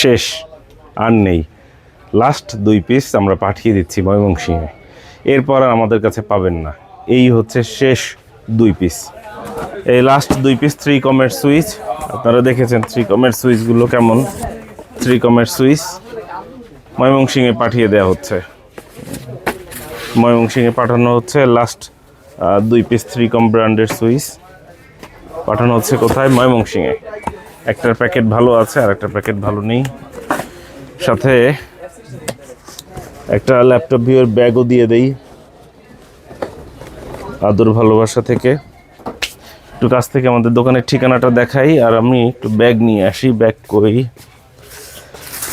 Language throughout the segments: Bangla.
শেষ, আর নেই। লাস্ট 2 পিস আমরা পাঠিয়ে দিচ্ছি ময়মনসিংহে, এরপর আর আমাদের কাছে পাবেন না। এই হচ্ছে শেষ 2 পিস, এই লাস্ট 2 পিস 3 কমের সুইচ। আপনারা দেখেছেন 3 কমের সুইচগুলো কেমন। 3 কমের সুইচ ময়মনসিংহে পাঠিয়ে দেওয়া হচ্ছে, ময়মনসিংহে পাঠানো হচ্ছে। লাস্ট 2 পিস 3 কম ব্র্যান্ডের সুইচ পাঠানো হচ্ছে কোথায়? ময়মনসিংহে। একটার প্যাকেট ভালো আছে আর একটা প্যাকেট ভালো নেই। সাথে একটা ল্যাপটপ ভিউর ব্যাগও দিয়ে দেই আদর ভালোবাসা থেকে। একটু কাছ থেকে আমাদের দোকানের ঠিকানাটা দেখাই, আর আমি একটু ব্যাগ নিয়ে আসি। ব্যাগ কই?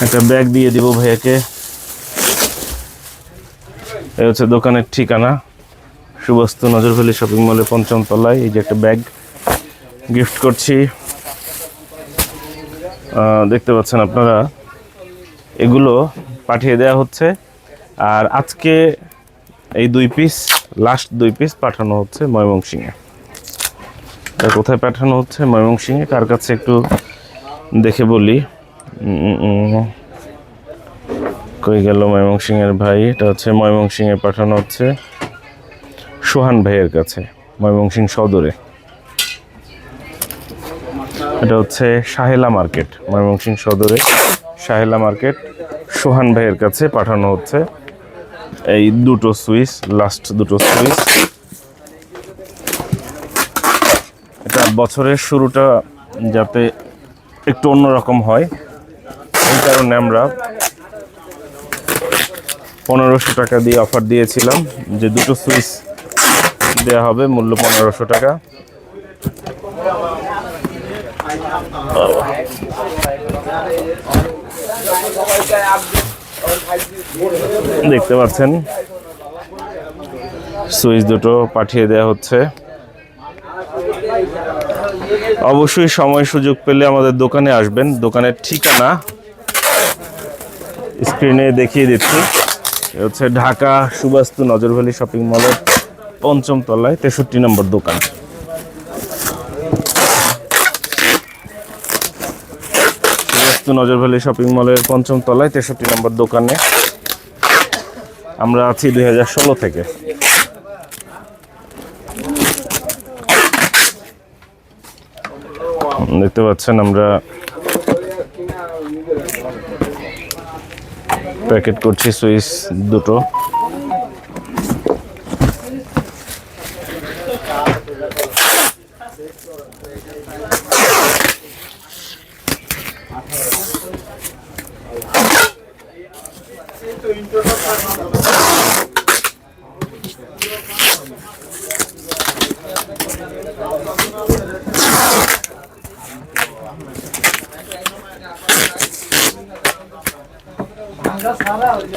একটা ব্যাগ দিয়ে দিব ভাইয়াকে। এই হচ্ছে দোকানের ঠিকানা, সুবাস্তু নজরভ্যালি শপিং মলের 5ম তলায়। এই যে একটা ব্যাগ গিফট করছি, দেখতে পাচ্ছেন আপনারা। এগুলো পাঠিয়ে দেওয়া হচ্ছে। আর আজকে এই 2 পিস, লাস্ট 2 পিস পাঠানো হচ্ছে ময়মনসিংহে। কোথায় পাঠানো হচ্ছে? ময়মনসিংহে। কার কাছে একটু দেখে বলি। কই গেল ময়মনসিংহের ভাই? এটা হচ্ছে ময়মনসিংহে পাঠানো হচ্ছে সোহান ভাইয়ের কাছে, ময়মনসিংহ সদরে। এটা হচ্ছে সাহেলা মার্কেট, ময়মনসিংহ সদরে সাহেলা মার্কেট। সোহান ভাইয়ের কাছে পাঠানো হচ্ছে এই 2টো সুইচ, লাস্ট 2টো সুইচ। এটা বছরের শুরুটা যাতে একটু অন্যরকম হয়, এই কারণে আমরা 1500 টাকা দিয়ে অফার দিয়েছিলাম যে 2টো সুইচ দেওয়া হবে, মূল্য 1500 টাকা। দেখতে পাচ্ছেন সুইচ 2টো পাঠিয়ে দেওয়া হচ্ছে। অবশ্যই সময় সুযোগ পেলে আমাদের দোকানে আসবেন। দোকানের ঠিকানা স্ক্রিনে দেখিয়ে দিচ্ছি। হচ্ছে ঢাকা সুবাস্তু নজরভ্যালি শপিং মলের 5ম তলায় 63 নম্বর দোকান। সুবাস্তু নজরভ্যালি শপিং মলের 5ম তলায় 63 নম্বর দোকানে আমরা আছি 2016 থেকে। দেখতে পাচ্ছেন আমরা প্যাকেট করছি সুইচ 2টো।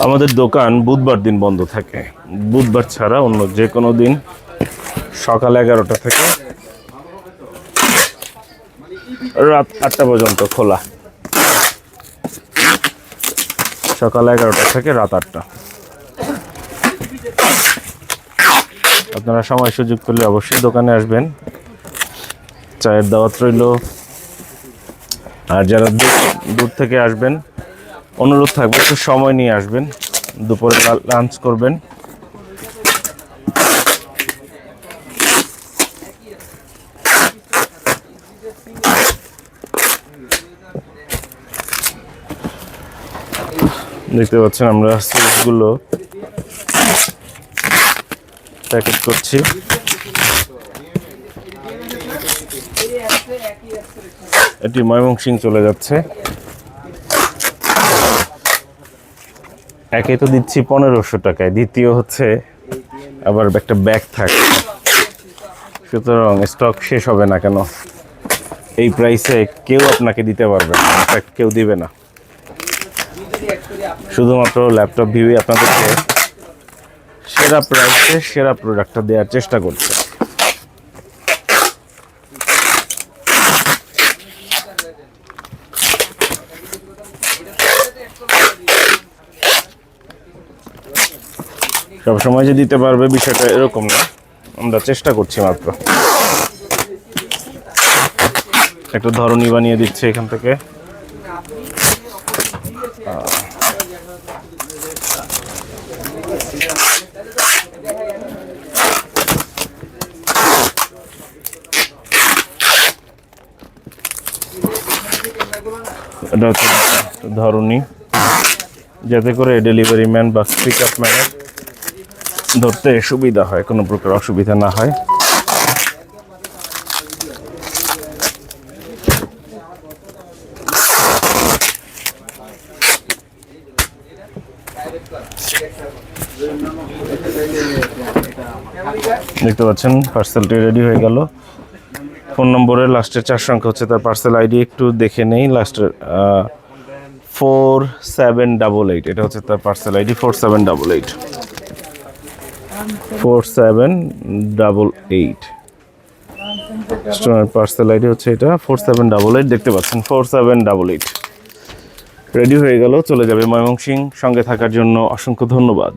আমাদের দোকান বুধবার দিন বন্ধ থাকে, বুধবার ছাড়া অন্য যে কোনো দিন সকাল 11টা থেকে রাত 8টা পর্যন্ত খোলা। সকাল 11টা থেকে রাত 8টা। আপনারা সময় সুযোগ পেলে অবশ্যই দোকানে আসবেন। চায়ের দাওয়াত রইল। আর যারা দূর থেকে আসবেন, অনুরোধ থাকবে একটু সময় নিয়ে আসবেন, দুপুরে লাঞ্চ করবেন। দেখতে পাচ্ছেন আমরা সুইচগুলো প্যাকেট করছি। এটি ময়মনসিংহ চলে যাচ্ছে। একে তো দিচ্ছি 1500 টাকায়, দ্বিতীয় হচ্ছে আবার একটা ব্যাগ থাকে, সুতরাং স্টক শেষ হবে না কেন? এই প্রাইসে কেউ আপনাকে দিতে পারবে না, কেউ দিবে না। শুধুমাত্র ল্যাপটপ ভিউ আপনাদেরকে সেরা প্রাইসে সেরা প্রোডাক্টটা দেওয়ার চেষ্টা করছে। সবসময় যে দিতে পারবে বিষয়টা এরকম না, আমরা চেষ্টা করছি মাত্র। একটা ধরনী বানিয়ে দিচ্ছে এখান থেকে। এটা হচ্ছে ধরনী, যাতে করে ডেলিভারি ম্যান বা পিক আপ ম্যানের ধরতে সুবিধা হয়, কোনো প্রকার অসুবিধা না হয়। দেখতে পাচ্ছেন পার্সেলটি রেডি হয়ে গেল। ফোন নম্বরের লাস্টের 4 সংখ্যা হচ্ছে তার পার্সেল আইডি, একটু দেখে নেই। লাস্টের 4788, এটা হচ্ছে তার পার্সেল আইডি 4788 4788। স্টোনের পার্সেল আইডি হচ্ছে এটা 4788, দেখতে পাচ্ছেন 4788। রেডি হয়ে গেল, চলে যাবে ময়মনসিংহ। সঙ্গে থাকার জন্য অসংখ্য ধন্যবাদ।